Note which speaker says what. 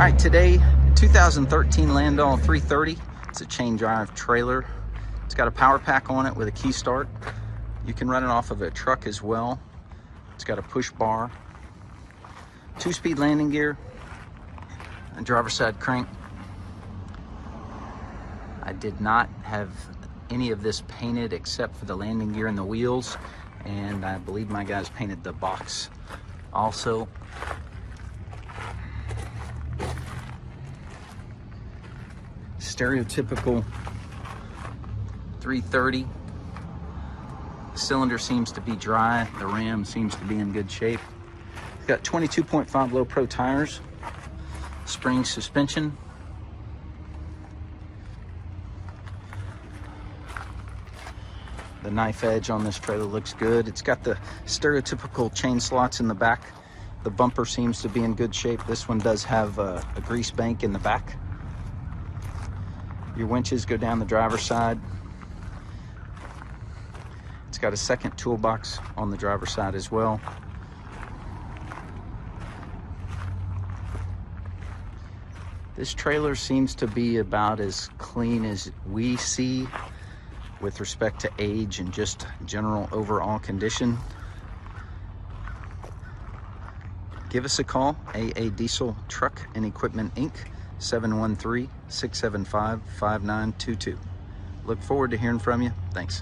Speaker 1: right, today, 2013 Landol 330. It's a chain drive trailer. It's got a power pack on it with a key start. You can run it off of a truck as well. It's got a push bar, 2-speed landing gear, a driver's side crank. I did not have any of this painted except for the landing gear and the wheels, and I believe my guys painted the box also. Stereotypical 330. The cylinder seems to be dry. The ram seems to be in good shape. It's got 22.5 low pro tires, spring suspension. The knife edge on this trailer looks good. It's got the stereotypical chain slots in the back. The bumper seems to be in good shape. This one does have a grease bank in the back. Your winches go down the driver's side. It's got a second toolbox on the driver's side as well. This trailer seems to be about as clean as we see with respect to age and just general overall condition. Give us a call, AA Diesel Truck and Equipment Inc., 713-675-5922. Look forward to hearing from you. Thanks.